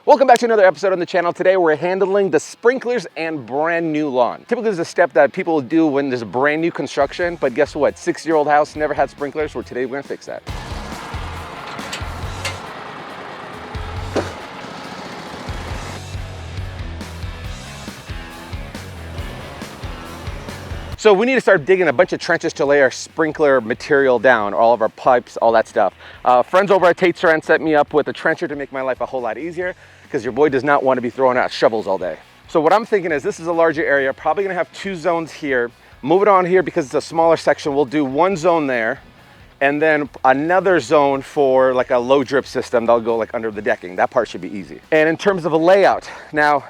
Welcome back to another episode on the channel. Today we're handling the sprinklers and brand new lawn. Typically this is a step that people do when there's brand new construction, but guess what? 6-year-old house never had sprinklers, well today we're gonna fix that. So we need to start digging a bunch of trenches to lay our sprinkler material down, all of our pipes, all that stuff. Friends over at Tate Strand set me up with a trencher to make my life a whole lot easier because your boy does not want to be throwing out shovels all day. So what I'm thinking is this is a larger area, probably gonna have 2 zones here. Move it on here because it's a smaller section. We'll do 1 zone there and then another zone for like a low drip system that'll go like under the decking. That part should be easy. And in terms of a layout, now,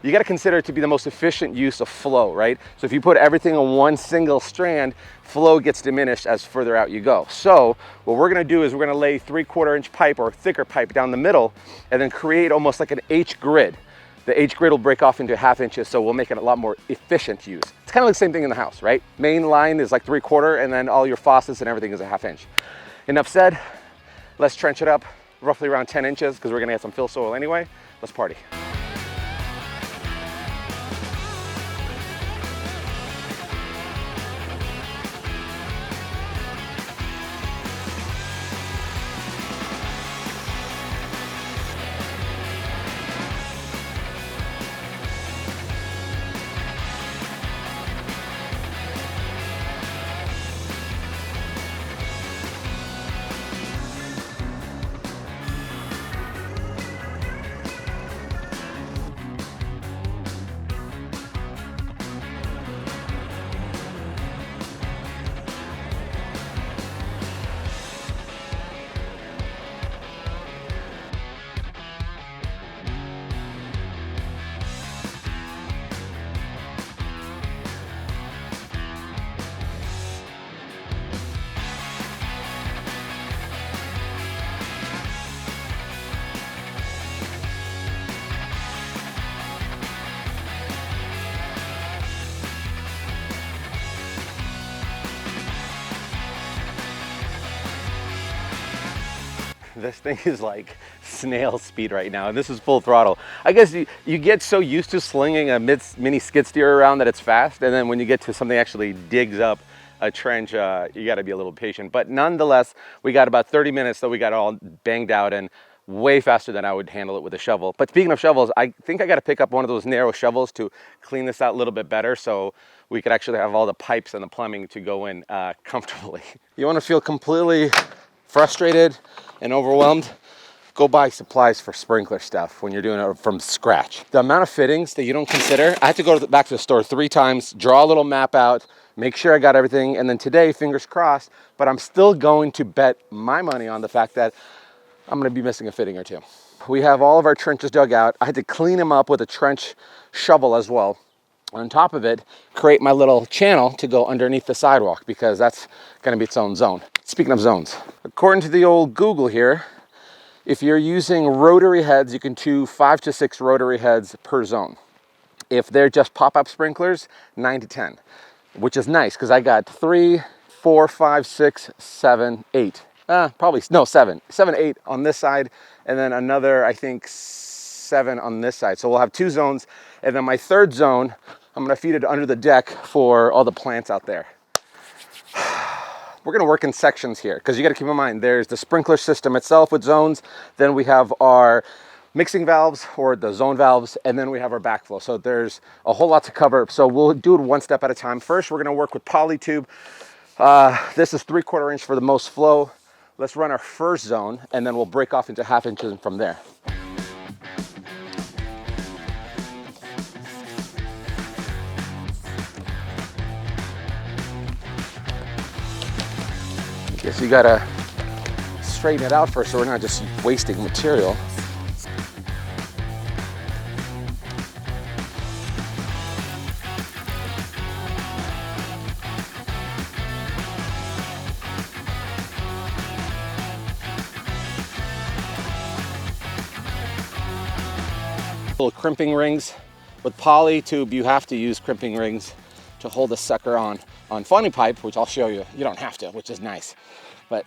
you gotta consider it to be the most efficient use of flow, right? So if you put everything on one single strand, flow gets diminished as further out you go. So what we're gonna do is we're gonna lay 3/4 inch pipe or thicker pipe down the middle and then create almost like an H grid. The H grid will break off into 1/2 inches, so we'll make it a lot more efficient use. It's kind of like the same thing in the house, right? Main line is like 3/4 and then all your faucets and everything is a 1/2 inch. Enough said, let's trench it up roughly around 10 inches because we're gonna add some fill soil anyway. Let's party. This thing is like snail speed right now, and this is full throttle. I guess you get so used to slinging a mini skid steer around that it's fast, and then when you get to something that actually digs up a trench, you gotta be a little patient. But nonetheless, we got about 30 minutes that we got all banged out and way faster than I would handle it with a shovel. But speaking of shovels, I think I gotta pick up one of those narrow shovels to clean this out a little bit better so we could actually have all the pipes and the plumbing to go in comfortably. You wanna feel completely frustrated and overwhelmed, go buy supplies for sprinkler stuff when you're doing it from scratch. The amount of fittings that you don't consider, I had to go back to the store 3 times, draw a little map out, make sure I got everything, and then today, fingers crossed, but I'm still going to bet my money on the fact that I'm gonna be missing a fitting or 2. We have all of our trenches dug out. I had to clean them up with a trench shovel as well. On top of it, create my little channel to go underneath the sidewalk because that's gonna be its own zone. Speaking of zones, according to the old Google here, if you're using rotary heads, you can do 5 to 6 rotary heads per zone. If they're just pop-up sprinklers, 9 to 10, which is nice because I got 3, 4, 5, 6, 7, 8. Probably, no, 7, 8 on this side, and then another, I think, 7 on this side. So we'll have 2 zones, and then my 3rd zone, I'm gonna feed it under the deck for all the plants out there. We're gonna work in sections here because you gotta keep in mind, there's the sprinkler system itself with zones, then we have our mixing valves or the zone valves, and then we have our backflow. So there's a whole lot to cover. So we'll do it one step at a time. First, we're gonna work with poly tube. This is 3/4 inch for the most flow. Let's run our first zone, and then we'll break off into 1/2 inches from there. Okay, so you gotta straighten it out first so we're not just wasting material. Little crimping rings. With poly tube, you have to use crimping rings to hold the sucker on. On funny pipe, which I'll show you, you don't have to, which is nice. But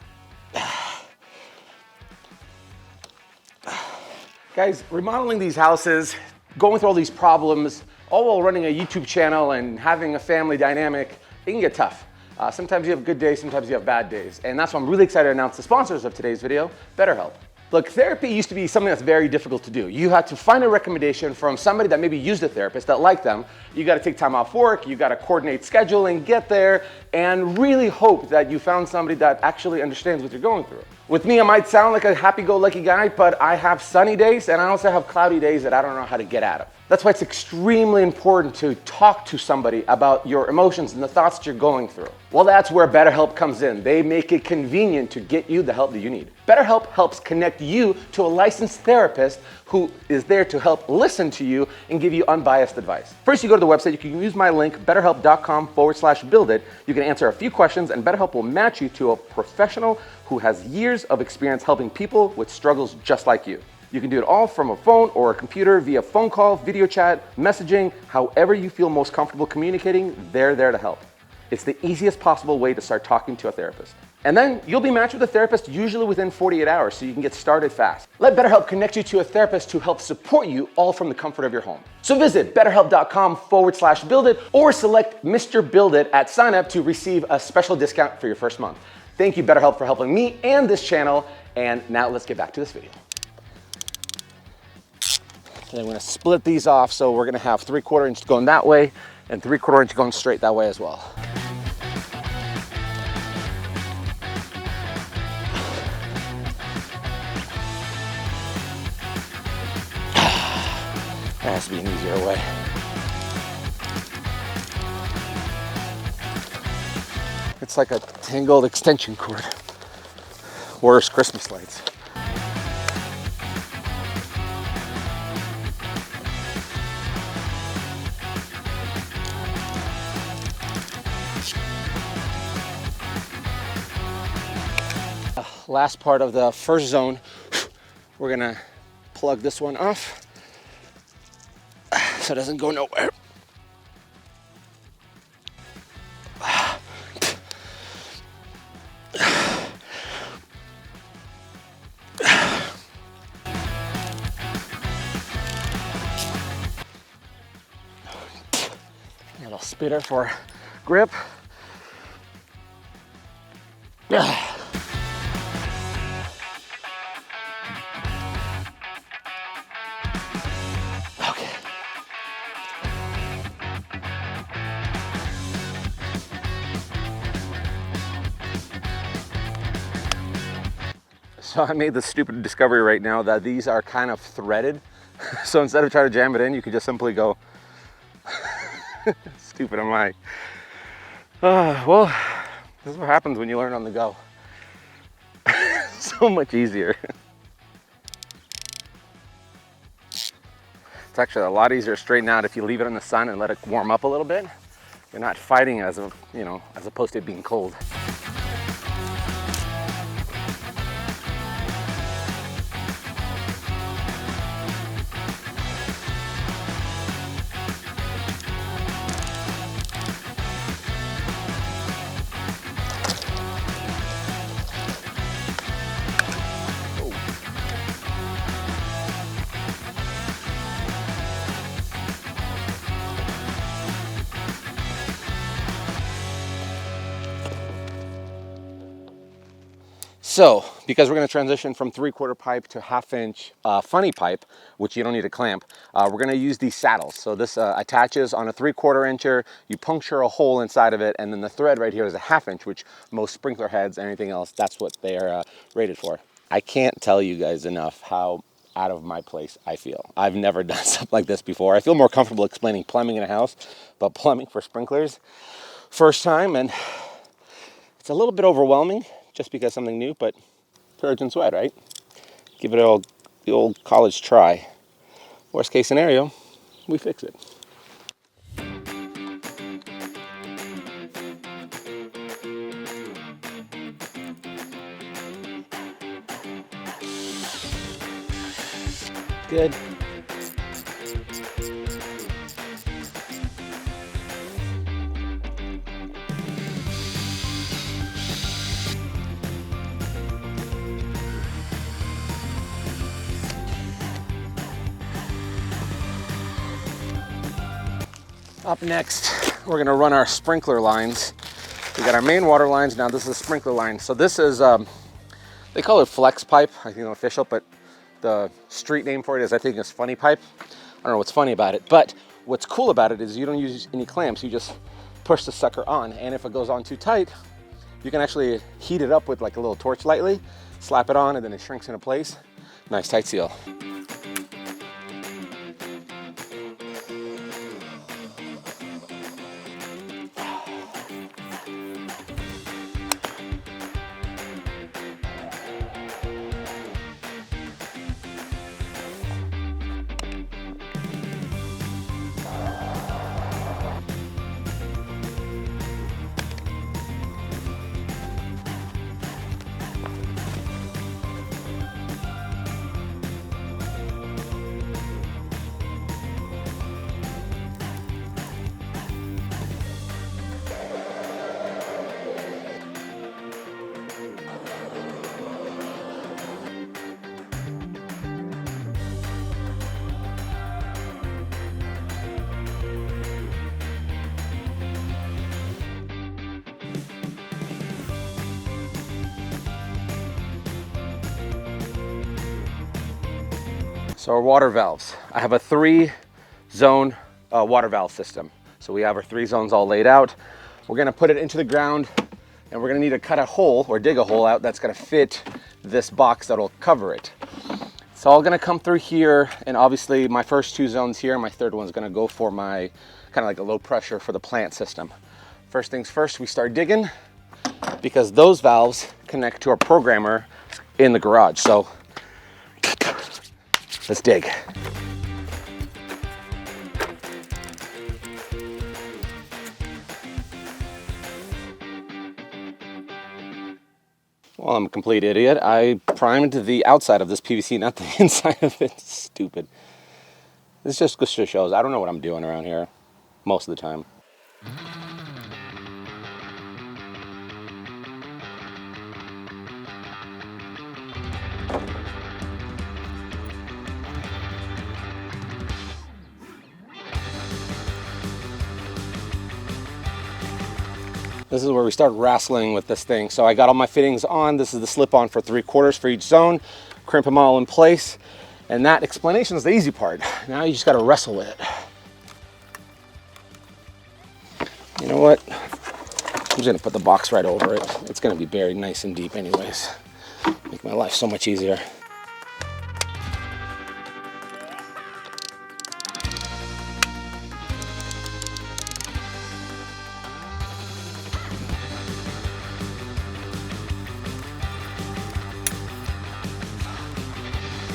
Guys, remodeling these houses, going through all these problems, all while running a YouTube channel and having a family dynamic, it can get tough. Sometimes you have good days, sometimes you have bad days. And that's why I'm really excited to announce the sponsors of today's video, BetterHelp. Look, therapy used to be something that's very difficult to do. You had to find a recommendation from somebody that maybe used a therapist that liked them. You gotta take time off work, you gotta coordinate scheduling, get there, and really hope that you found somebody that actually understands what you're going through. With me, I might sound like a happy-go-lucky guy, but I have sunny days and I also have cloudy days that I don't know how to get out of. That's why it's extremely important to talk to somebody about your emotions and the thoughts that you're going through. Well, that's where BetterHelp comes in. They make it convenient to get you the help that you need. BetterHelp helps connect you to a licensed therapist who is there to help listen to you and give you unbiased advice. First, you go to the website, you can use my link, betterhelp.com/buildit. You can answer a few questions and BetterHelp will match you to a professional who has years of experience helping people with struggles just like you. You can do it all from a phone or a computer via phone call, video chat, messaging, however you feel most comfortable communicating, they're there to help. It's the easiest possible way to start talking to a therapist. And then you'll be matched with a therapist usually within 48 hours so you can get started fast. Let BetterHelp connect you to a therapist to help support you all from the comfort of your home. So visit betterhelp.com/buildit or select Mr. Build It at sign up to receive a special discount for your first month. Thank you, BetterHelp, for helping me and this channel. And now let's get back to this video. And I'm gonna split these off, so we're gonna have 3/4 inch going that way and 3/4 inch going straight that way as well. There has to be an easier way. It's like a tangled extension cord. Worse, Christmas lights. Last part of the first zone, we're gonna plug this one off so it doesn't go nowhere. A little spitter for grip. So I made the stupid discovery right now that these are kind of threaded. So instead of trying to jam it in, you could just simply go, stupid am I. Well, this is what happens when you learn on the go. So much easier. It's actually a lot easier to straighten out if you leave it in the sun and let it warm up a little bit. You're not fighting as opposed to it being cold. So, because we're going to transition from 3/4 pipe to 1/2 inch funny pipe, which you don't need a clamp, we're going to use these saddles. So this attaches on a 3/4 incher, you puncture a hole inside of it, and then the thread right here is a 1/2 inch, which most sprinkler heads, anything else, that's what they are rated for. I can't tell you guys enough how out of my place I feel. I've never done something like this before. I feel more comfortable explaining plumbing in a house, but plumbing for sprinklers, first time, and it's a little bit overwhelming just because something new, but courage and sweat, right? Give it the old college try. Worst case scenario, we fix it. Good. Up next, we're gonna run our sprinkler lines. We got our main water lines. Now this is a sprinkler line. So this is, they call it flex pipe, I think official, but the street name for it is, I think, is funny pipe. I don't know what's funny about it, but what's cool about it is you don't use any clamps. You just push the sucker on, and if it goes on too tight, you can actually heat it up with like a little torch lightly, slap it on, and then it shrinks into place. Nice tight seal. So our water valves, I have a 3-zone water valve system. So we have our 3 zones all laid out. We're gonna put it into the ground, and we're gonna need to cut a hole or dig a hole out that's gonna fit this box that'll cover it. It's all gonna come through here, and obviously my first 2 zones here, my third one's gonna go for my kind of like a low pressure for the plant system. First things first, we start digging, because those valves connect to our programmer in the garage. So let's dig. Well, I'm a complete idiot. I primed the outside of this PVC, not the inside of it. Stupid. This just shows I don't know what I'm doing around here most of the time. This is where we start wrestling with this thing. So I got all my fittings on. This is the slip-on for 3/4 for each zone. Crimp them all in place. And that explanation is the easy part. Now you just gotta wrestle with it. You know what? I'm just gonna put the box right over it. It's gonna be buried nice and deep anyways. Make my life so much easier.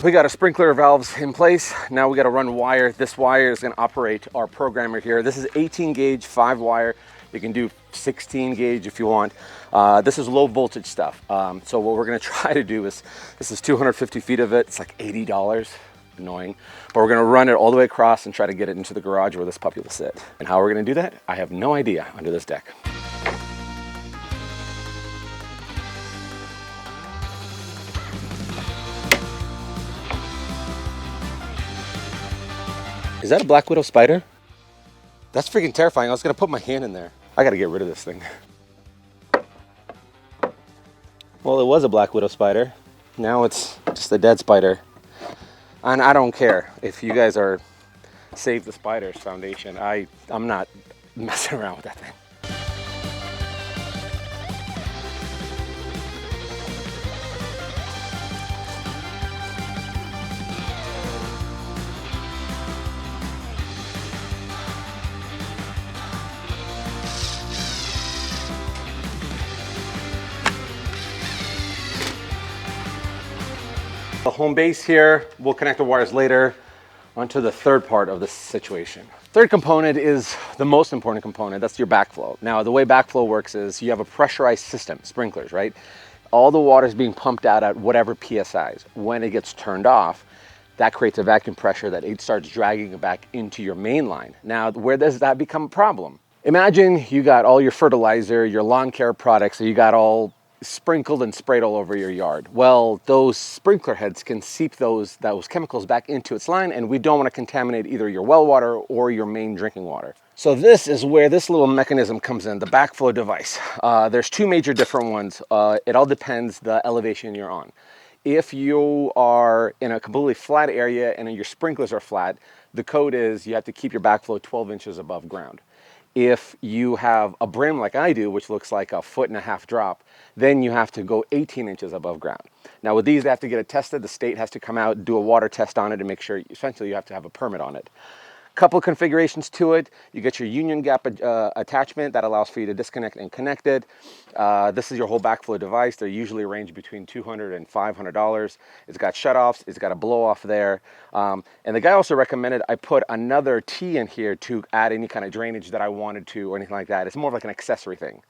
We got our sprinkler valves in place. Now we got to run wire. This wire is going to operate our programmer here. This is 18 gauge, 5 wire. You can do 16 gauge if you want. This is low voltage stuff. So what we're going to try to do is, this is 250 feet of it. It's like $80. Annoying. But we're going to run it all the way across and try to get it into the garage where this puppy will sit. And how we're going to do that, I have no idea under this deck. Is that a black widow spider? That's freaking terrifying. I was gonna put my hand in there. I gotta get rid of this thing. Well, it was a black widow spider. Now it's just a dead spider. And I don't care if you guys are Save the Spiders Foundation. I'm not messing around with that thing. The home base here, we'll connect the wires later onto the third part of this situation. Third component is the most important component, that's your backflow. Now the way backflow works is you have a pressurized system, sprinklers, right? All the water is being pumped out at whatever PSIs. When it gets turned off, that creates a vacuum pressure that it starts dragging it back into your main line. Now, where does that become a problem? Imagine you got all your fertilizer, your lawn care products, so you got all sprinkled and sprayed all over your yard. Well, those sprinkler heads can seep those chemicals back into its line, and we don't want to contaminate either your well water or your main drinking water. So this is where this little mechanism comes in, the backflow device. There's two major different ones. It all depends the elevation you're on. If you are in a completely flat area and your sprinklers are flat, the code is you have to keep your backflow 12 inches above ground. If you have a brim like I do, which looks like a 1.5 foot drop, then you have to go 18 inches above ground. Now with these, they have to get it tested. The state has to come out, do a water test on it, and make sure, essentially you have to have a permit on it. Couple configurations to it. You get your union gap attachment that allows for you to disconnect and connect it. This is your whole backflow device. They usually range between $200 and $500. It's got shutoffs. It's got a blow off there. And the guy also recommended I put another T in here to add any kind of drainage that I wanted to or anything like that. It's more of like an accessory thing.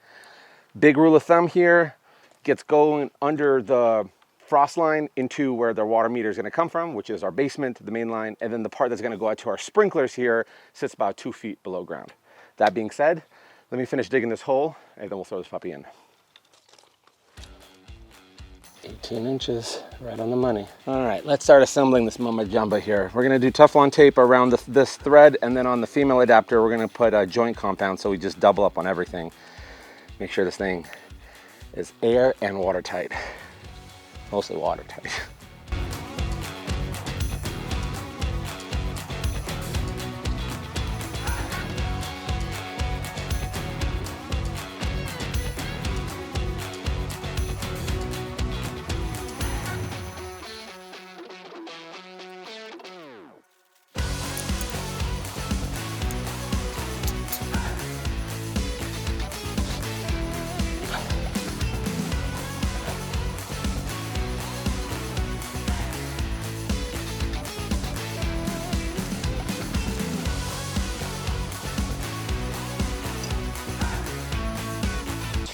Big rule of thumb here, gets going under the frost line into where their water meter is going to come from, which is our basement, the main line, and then the part that's going to go out to our sprinklers here sits about 2 feet below ground. That being said, let me finish digging this hole and then we'll throw this puppy in. 18 inches, right on the money. All right, let's start assembling this mama jumbo here. We're going to do Teflon tape around this thread, and then on the female adapter we're going to put a joint compound so we just double up on everything. Make sure this thing is air and watertight. Mostly watertight.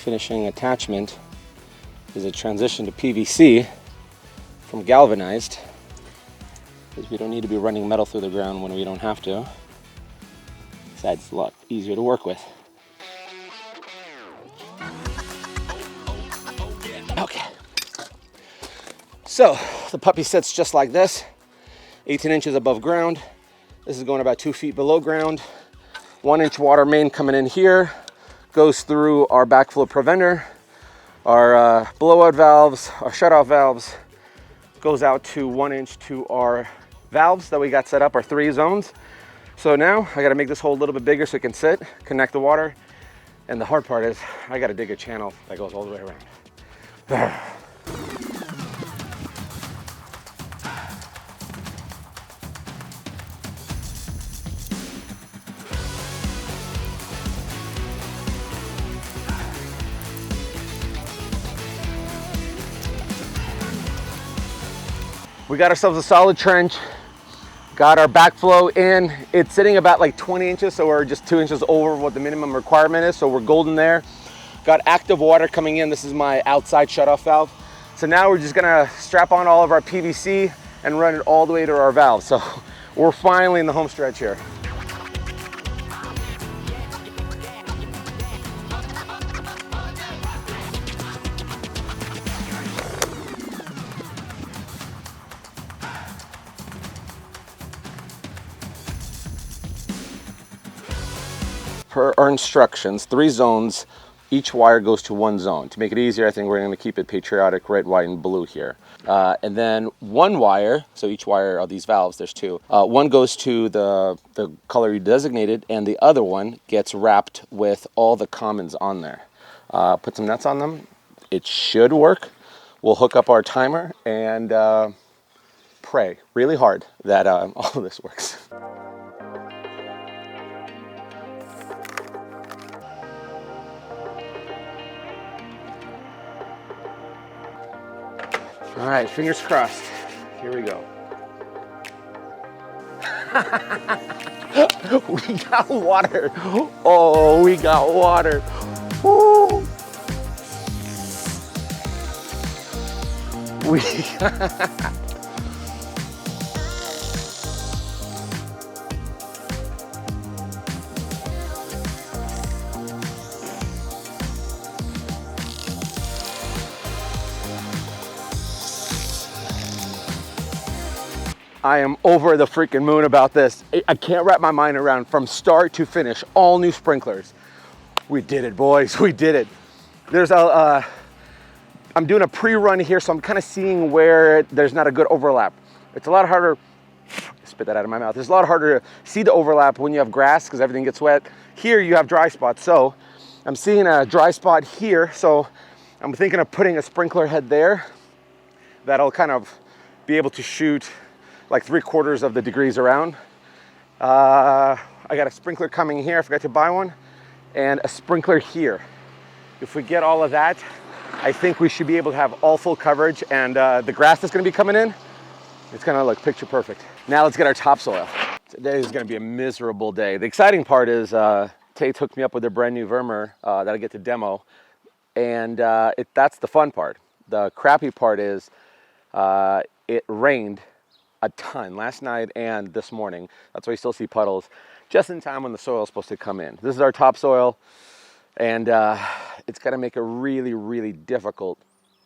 Finishing attachment is a transition to PVC from galvanized, because we don't need to be running metal through the ground when we don't have to. Besides, it's a lot easier to work with. Okay, so the puppy sits just like this, 18 inches above ground. This is going about 2 feet below ground. 1 inch water main coming in here, goes through our backflow preventer, our blowout valves, our shutoff valves, goes out to 1 inch to our valves that we got set up, our 3 zones. So now I gotta make this hole a little bit bigger so it can sit, connect the water, and the hard part is I gotta dig a channel that goes all the way around. We got ourselves a solid trench, got our backflow in. It's sitting about like 20 inches, so we're just 2 inches over what the minimum requirement is, so we're golden there. Got active water coming in. This is my outside shutoff valve. So now we're just gonna strap on all of our PVC and run it all the way to our valve. So we're finally in the home stretch here. Per our instructions, 3 zones, each wire goes to 1 zone. To make it easier, I think we're going to keep it patriotic, red, white, and blue here. And then 1 wire, so each wire of these valves, there's 2. One goes to the color you designated, and the other one gets wrapped with all the commons on there. Put some nuts on them. It should work. We'll hook up our timer and pray really hard that all of this works. All right, fingers crossed. Here we go. We got water. Oh, we got water. Woo. We I am over the freaking moon about this. I can't wrap my mind around from start to finish, all new sprinklers. We did it, boys, we did it. There's I'm doing a pre-run here, so I'm kind of seeing where there's not a good overlap. It's a lot harder, spit that out of my mouth. It's a lot harder to see the overlap when you have grass because everything gets wet. Here you have dry spots, so I'm seeing a dry spot here, so I'm thinking of putting a sprinkler head there that'll kind of be able to shoot like 3/4 of the degrees around. I got a sprinkler coming here, I forgot to buy one, and a sprinkler here. If we get all of that, I think we should be able to have all full coverage, and the grass that's gonna be coming in, it's gonna look picture perfect. Now let's get our topsoil. Today is gonna be a miserable day. The exciting part is Tate hooked me up with a brand new Vermeer that I get to demo, and that's the fun part. The crappy part is it rained a ton last night and this morning. That's why you still see puddles just in time when the soil is supposed to come in. This is our topsoil, and it's gonna make it really, really difficult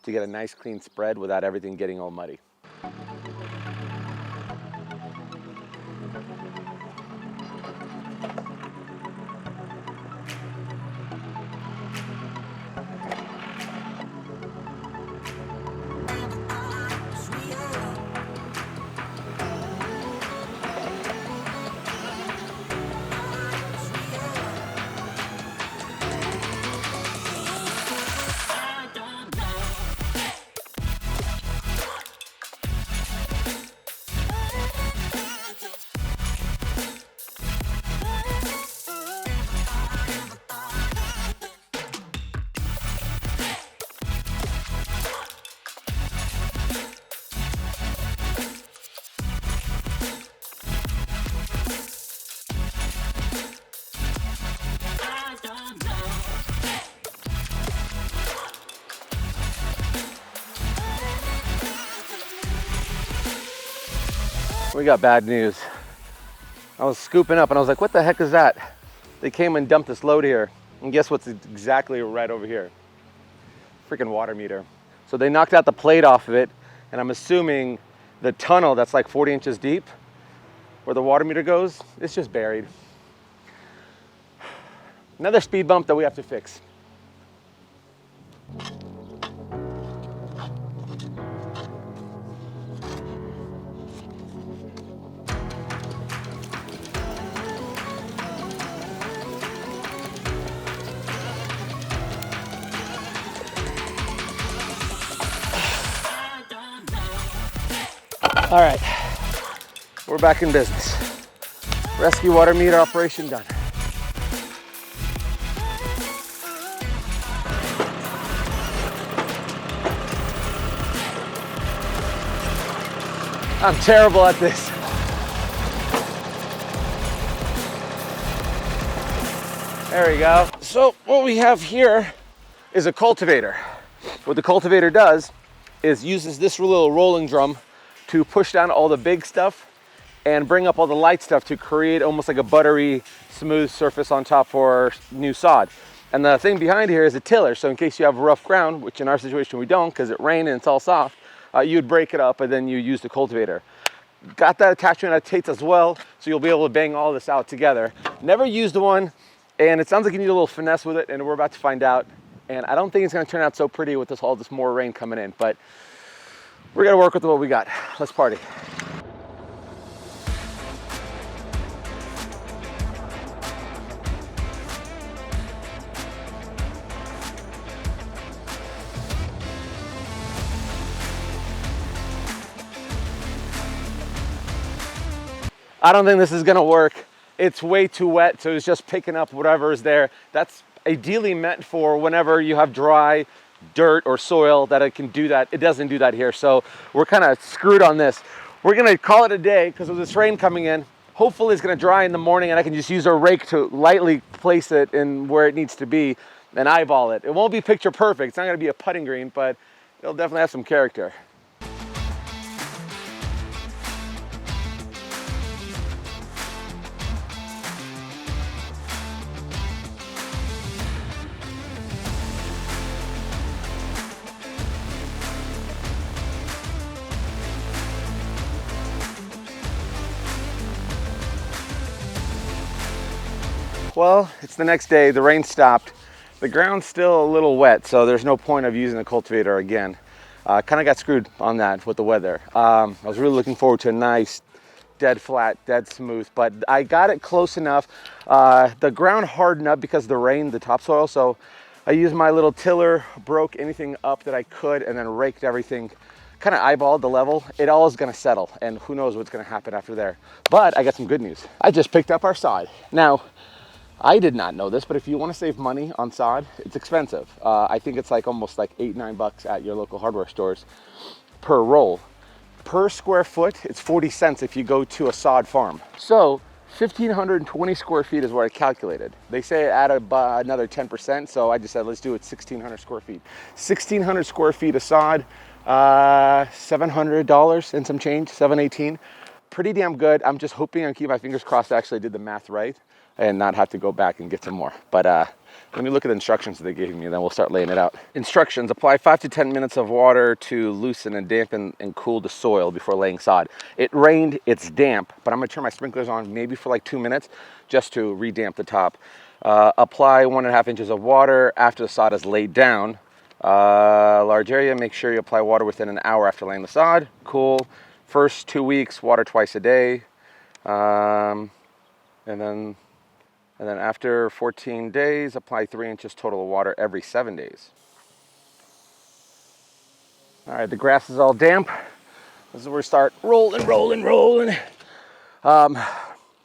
to get a nice clean spread without everything getting all muddy. We got bad news. I was scooping up and I was like, what the heck is that? They came and dumped this load here. And guess what's exactly right over here? Freaking water meter. So they knocked out the plate off of it, and I'm assuming the tunnel that's like 40 inches deep, where the water meter goes, it's just buried. Another speed bump that we have to fix. All right, we're back in business. Rescue water meter operation done. I'm terrible at this. There we go. So what we have here is a cultivator. What the cultivator does is uses this little rolling drum to push down all the big stuff and bring up all the light stuff to create almost like a buttery, smooth surface on top for new sod. And the thing behind here is a tiller, so in case you have rough ground, which in our situation we don't because it rained and it's all soft, you'd break it up and then you use the cultivator. Got that attachment at Tate's as well, so you'll be able to bang all this out together. Never used one, and it sounds like you need a little finesse with it, and we're about to find out. And I don't think it's gonna turn out so pretty with all this more rain coming in, but we're gonna work with what we got. Let's party. I don't think this is gonna work. It's way too wet, so it's just picking up whatever is there. That's ideally meant for whenever you have dry dirt or soil that it can do that. It doesn't do that here, so we're kind of screwed on this. We're gonna call it a day because of this rain coming in. Hopefully it's gonna dry in the morning and I can just use a rake to lightly place it in where it needs to be and eyeball it. It won't be picture perfect. It's not gonna be a putting green, but it'll definitely have some character. Well, it's the next day, the rain stopped. The ground's still a little wet, so there's no point of using the cultivator again. Kind of got screwed on that with the weather. I was really looking forward to a nice, dead flat, dead smooth, but I got it close enough. The ground hardened up because of the rain, the topsoil, so I used my little tiller, broke anything up that I could, and then raked everything, kind of eyeballed the level. It all is gonna settle, and who knows what's gonna happen after there. But I got some good news. I just picked up our sod. Now, I did not know this, but if you wanna save money on sod, it's expensive. I think it's like almost like $8-9 at your local hardware stores per roll. Per square foot, it's 40 cents if you go to a sod farm. So 1,520 square feet is what I calculated. They say add another 10%, so I just said let's do it 1,600 square feet. 1,600 square feet of sod, $700 and some change, $718. Pretty damn good. I'm just hoping and keep my fingers crossed I actually did the math right and not have to go back and get some more. But let me look at the instructions that they gave me, and then we'll start laying it out. Instructions: apply 5 to 10 minutes of water to loosen and dampen and cool the soil before laying sod. It rained, it's damp, but I'm gonna turn my sprinklers on maybe for like 2 minutes just to re-damp the top. Apply 1.5 inches of water after the sod is laid down. Large area, make sure you apply water within an hour after laying the sod. Cool. First 2 weeks, water twice a day. And then after 14 days, apply 3 inches total of water every 7 days. All right, the grass is all damp. This is where we start rolling.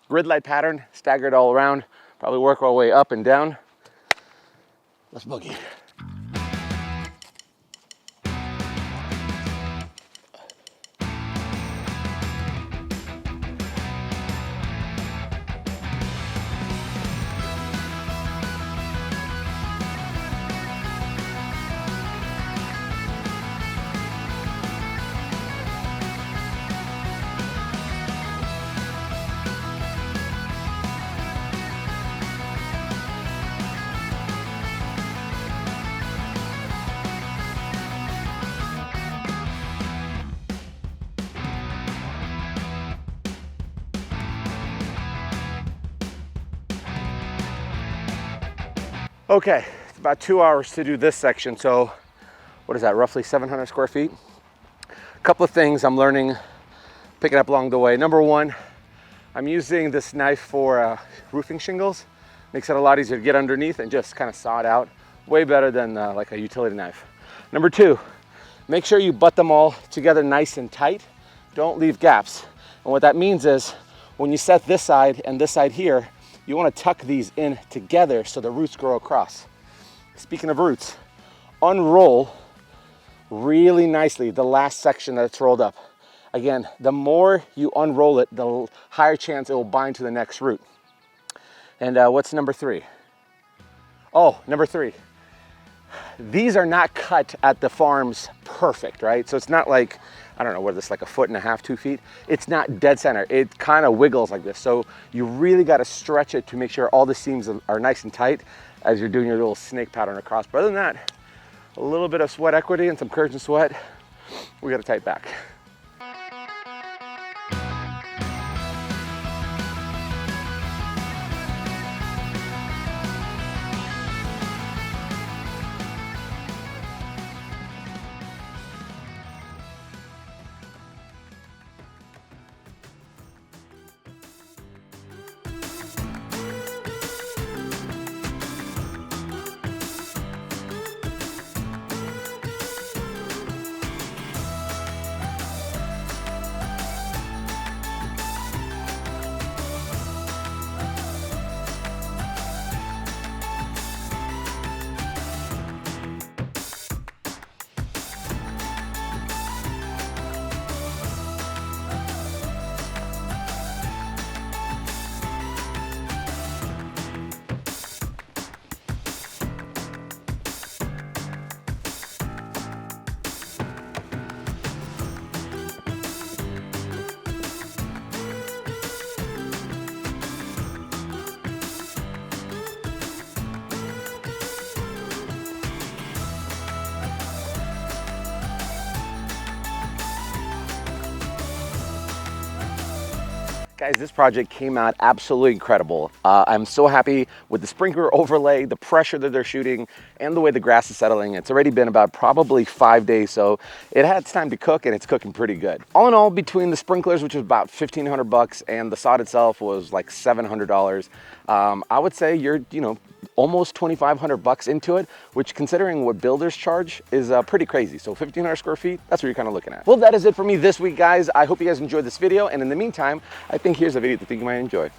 Grid light pattern, staggered all around. Probably work our way up and down. Let's boogie. Okay, it's about 2 hours to do this section. So what is that, roughly 700 square feet? A couple of things I'm learning, picking up along the way. Number one, I'm using this knife for roofing shingles. Makes it a lot easier to get underneath and just kind of saw it out. Way better than like a utility knife. Number two, make sure you butt them all together nice and tight. Don't leave gaps. And what that means is when you set this side and this side here, you want to tuck these in together so the roots grow across. Speaking of roots, unroll really nicely the last section that's rolled up. Again, the more you unroll it, the higher chance it will bind to the next root. And what's number three? Oh, number three. These are not cut at the farms perfect, right? So it's not like, I don't know, what is this, like 1.5 feet, 2 feet? It's not dead center. It kind of wiggles like this. So you really got to stretch it to make sure all the seams are nice and tight as you're doing your little snake pattern across. But other than that, a little bit of sweat equity and some courage and sweat, we got to tight back. Guys, this project came out absolutely incredible. I'm so happy with the sprinkler overlay, the pressure that they're shooting, and the way the grass is settling. It's already been about probably 5 days, so it had time to cook, and it's cooking pretty good. All in all, between the sprinklers, which was about 1,500 bucks, and the sod itself was like $700, I would say you're, almost 2,500 bucks into it, which considering what builders charge is pretty crazy. So 1,500 square feet, that's what you're kind of looking at. Well, that is it for me this week, guys. I hope you guys enjoyed this video. And in the meantime, I think here's a video that I think you might enjoy.